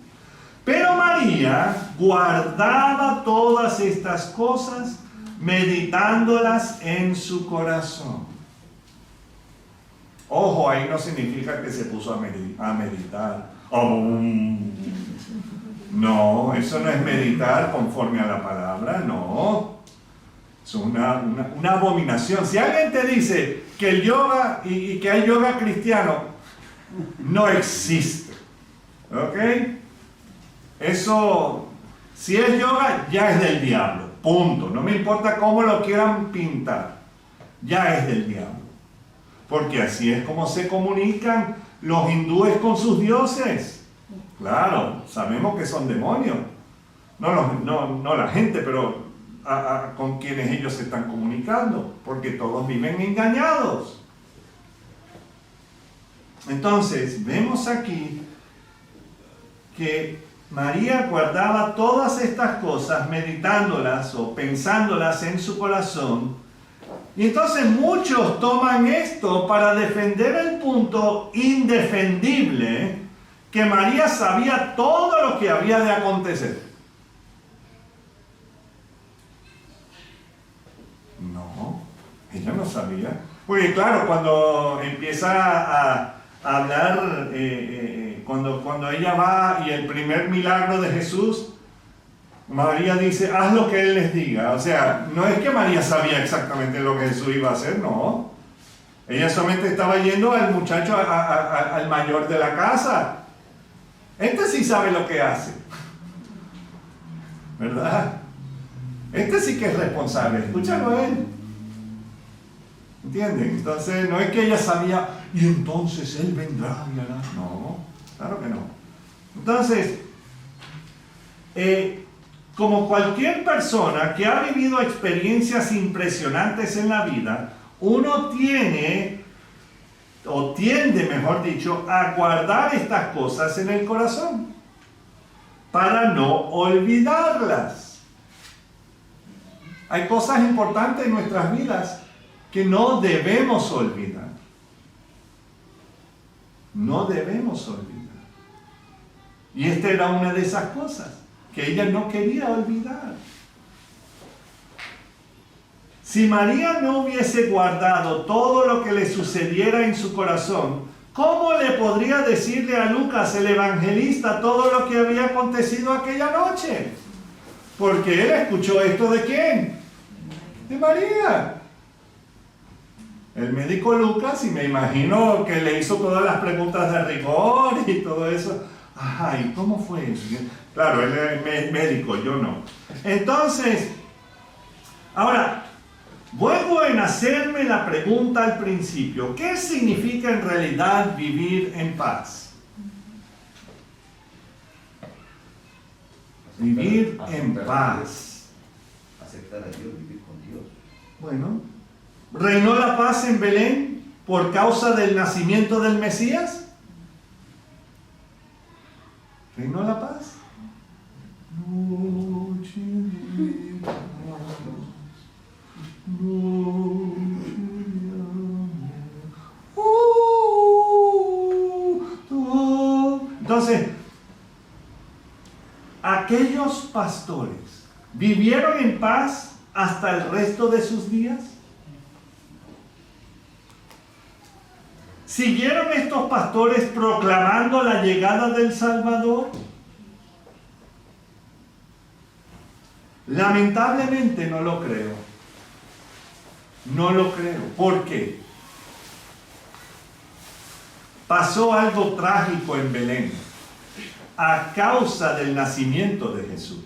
Pero María guardaba todas estas cosas, meditándolas en su corazón. Ojo, ahí no significa que se puso a meditar. No, eso no es meditar conforme a la palabra, no. Es una abominación. Si alguien te dice que el yoga y que hay yoga cristiano, no existe. ¿Ok? Eso, si es yoga, ya es del diablo. Punto. No me importa cómo lo quieran pintar. Ya es del diablo. Porque así es como se comunican los hindúes con sus dioses. Claro, sabemos que son demonios. No la gente, pero con quienes ellos se están comunicando. Porque todos viven engañados. Entonces, vemos aquí que María guardaba todas estas cosas, meditándolas o pensándolas en su corazón. Y entonces muchos toman esto para defender el punto indefendible que María sabía todo lo que había de acontecer. No, ella no sabía. Porque claro, cuando empieza a hablar, cuando ella va y el primer milagro de Jesús, María dice, haz lo que Él les diga. O sea, no es que María sabía exactamente lo que Jesús iba a hacer, no. Ella solamente estaba yendo al muchacho, al mayor de la casa. Este sí sabe lo que hace, ¿verdad? Este sí que es responsable, escúchalo a él. ¿Entienden? Entonces, no es que ella sabía, y entonces Él vendrá y hará. No, claro que no. Entonces, como cualquier persona que ha vivido experiencias impresionantes en la vida, uno tiene, o tiende, mejor dicho, a guardar estas cosas en el corazón para no olvidarlas. Hay cosas importantes en nuestras vidas que no debemos olvidar. No debemos olvidar. Y esta era una de esas cosas que ella no quería olvidar. Si María no hubiese guardado todo lo que le sucediera en su corazón, ¿cómo le podría decirle a Lucas, el evangelista, todo lo que había acontecido aquella noche? Porque él escuchó esto ¿de quién? De María. El médico Lucas, y me imagino que le hizo todas las preguntas de rigor y todo eso. Ay, ¿cómo fue eso? Claro, él es médico, yo no. Entonces, ahora, vuelvo a hacerme la pregunta al principio. ¿Qué significa en realidad vivir en paz? Vivir en paz. Aceptar a Dios, vivir con Dios. Bueno, ¿reinó la paz en Belén por causa del nacimiento del Mesías? ¿Reinó la paz? Noche de paz, noche de amor. Entonces, aquellos pastores vivieron en paz hasta el resto de sus días. ¿Siguieron estos pastores proclamando la llegada del Salvador? Lamentablemente no lo creo. No lo creo. ¿Por qué? Pasó algo trágico en Belén a causa del nacimiento de Jesús.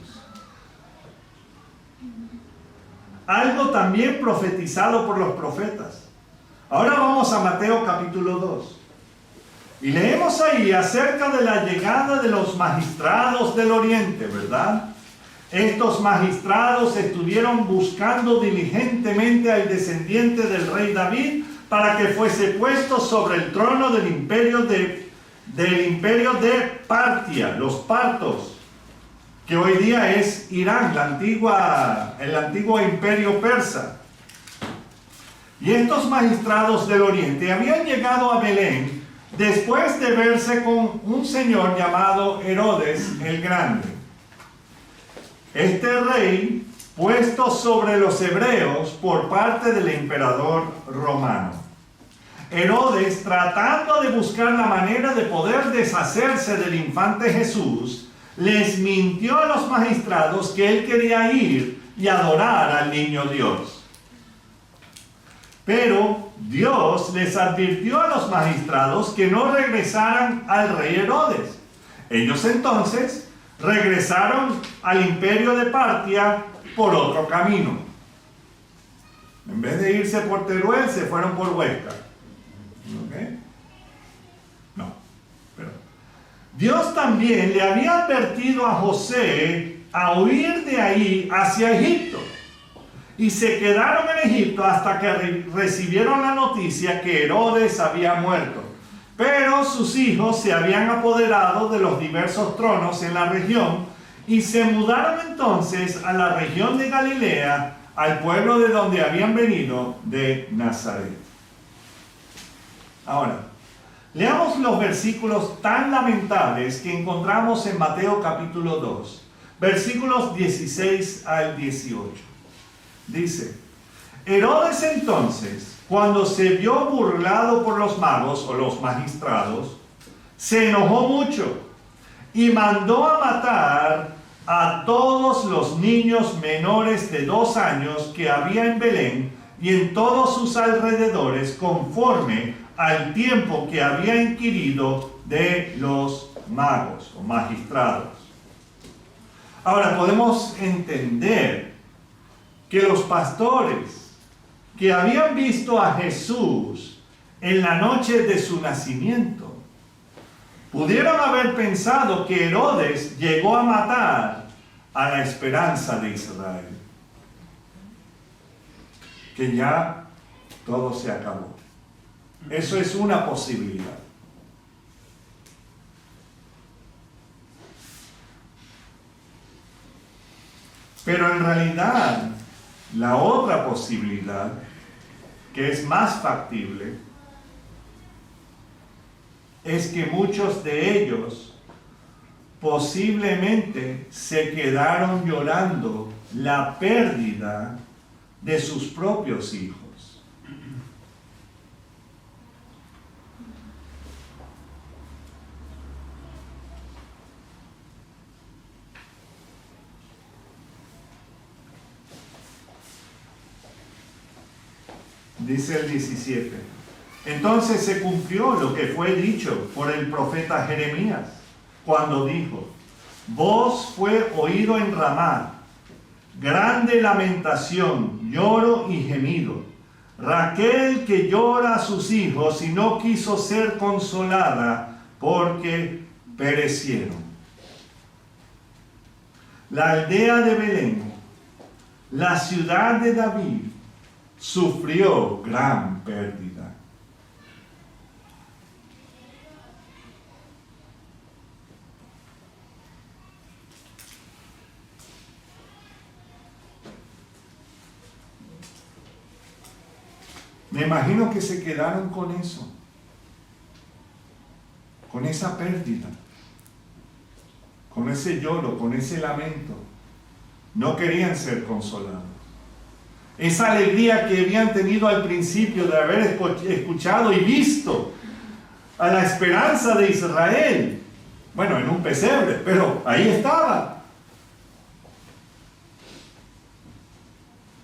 Algo también profetizado por los profetas. Ahora vamos a Mateo capítulo 2. Y leemos ahí acerca de la llegada de los magistrados del oriente, ¿verdad? Estos magistrados estuvieron buscando diligentemente al descendiente del rey David para que fuese puesto sobre el trono del imperio de Partia, los partos, que hoy día es Irán, el antiguo imperio persa. Y estos magistrados del oriente habían llegado a Belén después de verse con un señor llamado Herodes el Grande. Este rey, puesto sobre los hebreos por parte del emperador romano. Herodes, tratando de buscar la manera de poder deshacerse del infante Jesús, les mintió a los magistrados que él quería ir y adorar al niño Dios. Pero Dios les advirtió a los magistrados que no regresaran al rey Herodes. Ellos entonces regresaron al imperio de Partia por otro camino. En vez de irse por Teruel, se fueron por Huesca. ¿Okay? No, pero Dios también le había advertido a José a huir de ahí hacia Egipto. Y se quedaron en Egipto hasta que recibieron la noticia que Herodes había muerto. Pero sus hijos se habían apoderado de los diversos tronos en la región y se mudaron entonces a la región de Galilea, al pueblo de donde habían venido, de Nazaret. Ahora, leamos los versículos tan lamentables que encontramos en Mateo capítulo 2, versículos 16 al 18. Dice: Herodes entonces, cuando se vio burlado por los magos o los magistrados, se enojó mucho y mandó a matar a todos los niños menores de 2 años que había en Belén y en todos sus alrededores, conforme al tiempo que había inquirido de los magos o magistrados. Ahora podemos entender que los pastores que habían visto a Jesús en la noche de su nacimiento pudieron haber pensado que Herodes llegó a matar a la esperanza de Israel, que ya todo se acabó. Eso es una posibilidad. Pero en realidad, la otra posibilidad, que es más factible, es que muchos de ellos posiblemente se quedaron llorando la pérdida de sus propios hijos. Dice el 17. Entonces se cumplió lo que fue dicho por el profeta Jeremías, cuando dijo: voz fue oído en Ramá, grande lamentación, lloro y gemido. Raquel que llora a sus hijos y no quiso ser consolada porque perecieron. La aldea de Belén, la ciudad de David, sufrió gran pérdida. Me imagino que se quedaron con eso, con esa pérdida, con ese lloro, con ese lamento. No querían ser consolados. Esa alegría que habían tenido al principio de haber escuchado y visto a la esperanza de Israel, bueno, en un pesebre, pero ahí estaba.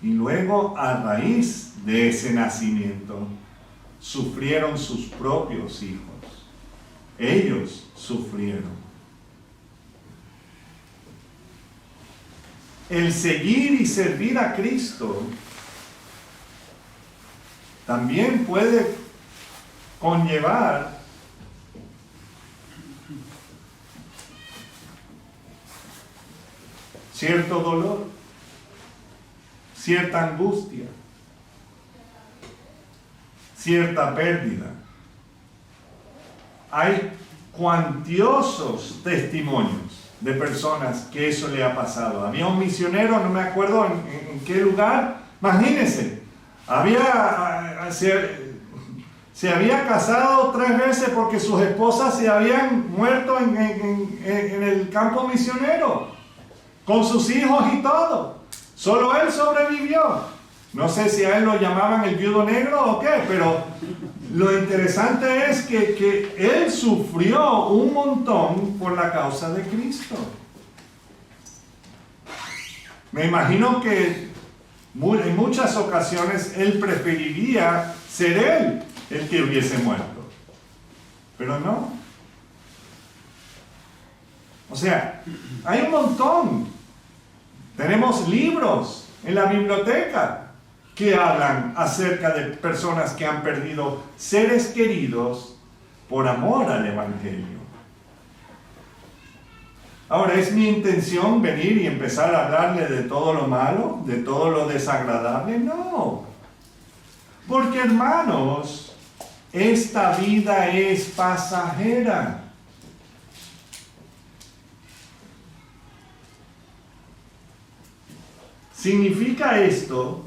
Y luego, a raíz de ese nacimiento, sufrieron sus propios hijos. Ellos sufrieron. El seguir y servir a Cristo también puede conllevar cierto dolor, cierta angustia, cierta pérdida. Hay cuantiosos testimonios de personas que eso le ha pasado. Había un misionero, no me acuerdo en qué lugar, imagínense, se había casado 3 veces porque sus esposas se habían muerto en el campo misionero, con sus hijos y todo. Solo él sobrevivió. No sé si a él lo llamaban el viudo negro o qué, pero lo interesante es que él sufrió un montón por la causa de Cristo. Me imagino que en muchas ocasiones él preferiría ser él el que hubiese muerto, pero no. O sea, hay un montón. Tenemos libros en la biblioteca que hablan acerca de personas que han perdido seres queridos por amor al Evangelio. Ahora, ¿es mi intención venir y empezar a hablarle de todo lo malo, de todo lo desagradable? No. Porque, hermanos, esta vida es pasajera. ¿Significa esto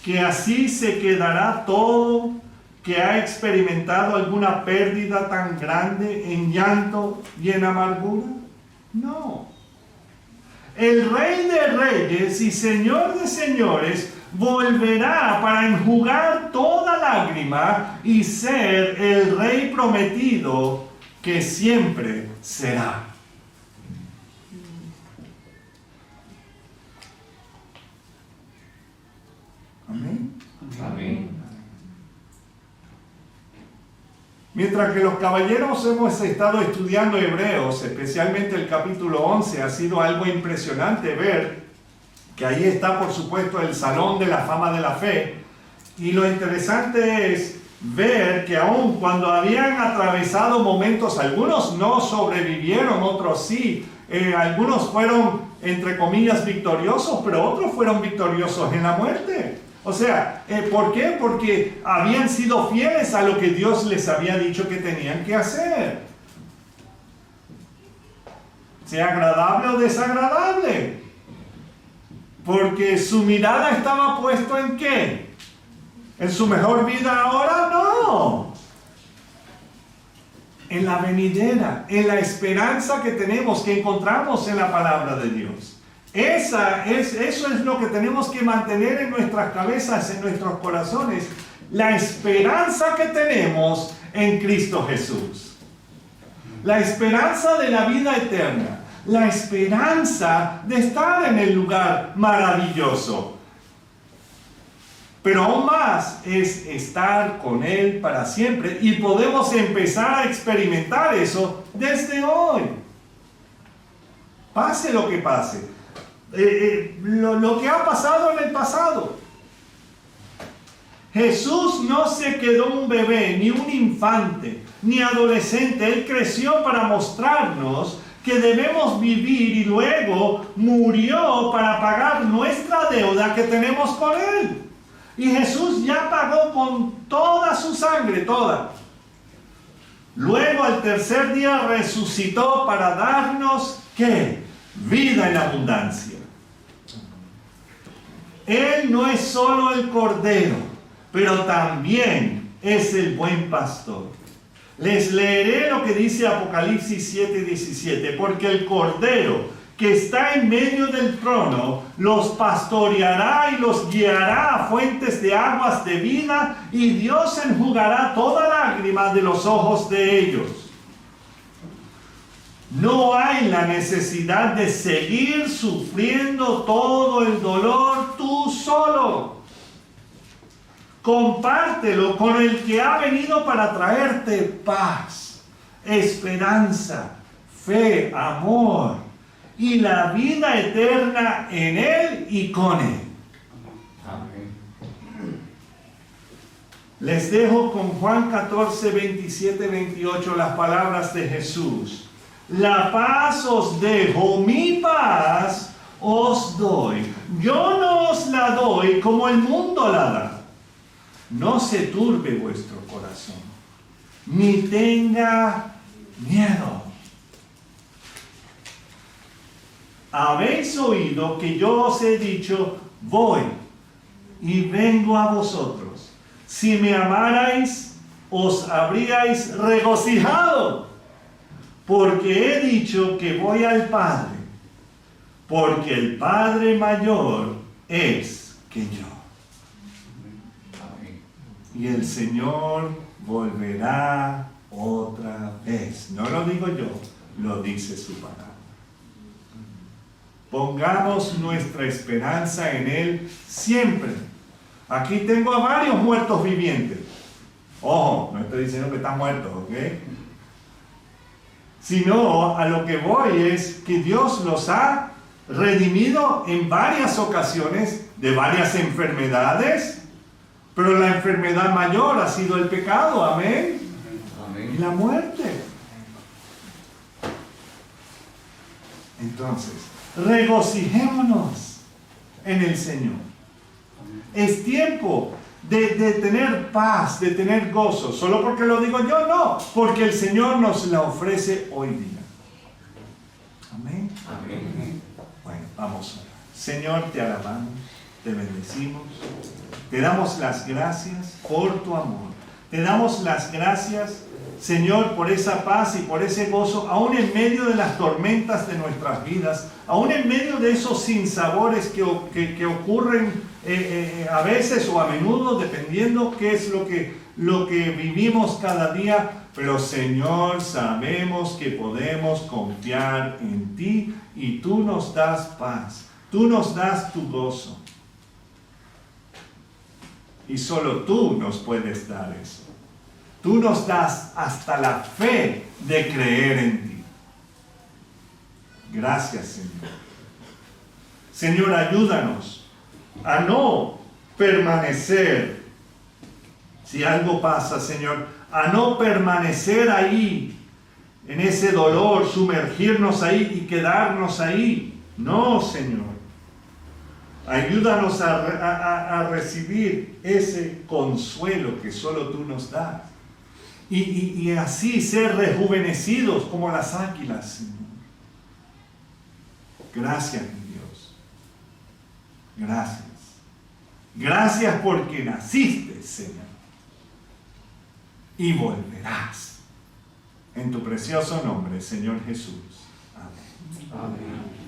que así se quedará todo que ha experimentado alguna pérdida tan grande en llanto y en amargura? No. El Rey de Reyes y Señor de Señores volverá para enjugar toda lágrima y ser el Rey prometido que siempre será. Amén. Amén. Mientras que los caballeros hemos estado estudiando Hebreos, especialmente el capítulo 11, ha sido algo impresionante ver que ahí está, por supuesto, el Salón de la Fama de la Fe. Y lo interesante es ver que aun cuando habían atravesado momentos, algunos no sobrevivieron, otros sí, algunos fueron entre comillas, victoriosos, pero otros fueron victoriosos en la muerte. O sea, ¿por qué? Porque habían sido fieles a lo que Dios les había dicho que tenían que hacer. Sea agradable o desagradable. Porque su mirada estaba puesta ¿en qué? ¿En su mejor vida ahora? No. En la venidera, en la esperanza que tenemos, que encontramos en la palabra de Dios. Eso es lo que tenemos que mantener en nuestras cabezas, en nuestros corazones. La esperanza que tenemos en Cristo Jesús. La esperanza de la vida eterna. La esperanza de estar en el lugar maravilloso. Pero aún más es estar con Él para siempre. Y podemos empezar a experimentar eso desde hoy. Pase lo que pase. Lo que ha pasado en el pasado. Jesús no se quedó un bebé, ni un infante, ni adolescente. Él creció para mostrarnos que debemos vivir y luego murió para pagar nuestra deuda que tenemos con Él. Y Jesús ya pagó con toda su sangre, toda. Luego al tercer día resucitó para darnos, ¿qué? Vida en abundancia. Él no es solo el Cordero, pero también es el buen pastor. Les leeré lo que dice Apocalipsis 7:17, porque el Cordero que está en medio del trono los pastoreará y los guiará a fuentes de aguas de vida, y Dios enjugará toda lágrima de los ojos de ellos. No hay la necesidad de seguir sufriendo todo el dolor tú solo. Compártelo con el que ha venido para traerte paz, esperanza, fe, amor y la vida eterna en Él y con Él. Amén. Les dejo con Juan 14, 27, 28 las palabras de Jesús. La paz os dejo, mi paz os doy. Yo no os la doy como el mundo la da. No se turbe vuestro corazón, ni tenga miedo. Habéis oído que yo os he dicho, voy y vengo a vosotros. Si me amarais, os habríais regocijado, porque he dicho que voy al Padre, porque el Padre mayor es que yo. Y el Señor volverá otra vez. No lo digo yo, lo dice su palabra. Pongamos nuestra esperanza en Él siempre. Aquí tengo a varios muertos vivientes. Ojo, no estoy diciendo que están muertos, ¿ok? Sino a lo que voy es que Dios los ha redimido en varias ocasiones de varias enfermedades. Pero la enfermedad mayor ha sido el pecado, amén. Amén. Y la muerte. Entonces, regocijémonos en el Señor. Es tiempo de tener paz, de tener gozo. Solo porque lo digo yo, no. Porque el Señor nos la ofrece hoy día. Amén. Amén. Bueno, vamos a orar. Señor, te alabamos, te bendecimos. Te damos las gracias por tu amor. Te damos las gracias, Señor, por esa paz y por ese gozo, aún en medio de las tormentas de nuestras vidas, aún en medio de esos sinsabores que ocurren a veces o a menudo, dependiendo qué es lo que vivimos cada día. Pero, Señor, sabemos que podemos confiar en ti y tú nos das paz, tú nos das tu gozo. Y solo tú nos puedes dar eso. Tú nos das hasta la fe de creer en ti. Gracias, Señor. Señor, ayúdanos a no permanecer, si algo pasa, Señor, a no permanecer ahí, en ese dolor, sumergirnos ahí y quedarnos ahí, No, Señor. Ayúdanos a recibir ese consuelo que solo tú nos das. Y así ser rejuvenecidos como las águilas, Señor. Gracias, mi Dios. Gracias. Gracias porque naciste, Señor. Y volverás. En tu precioso nombre, Señor Jesús. Amén. Amén.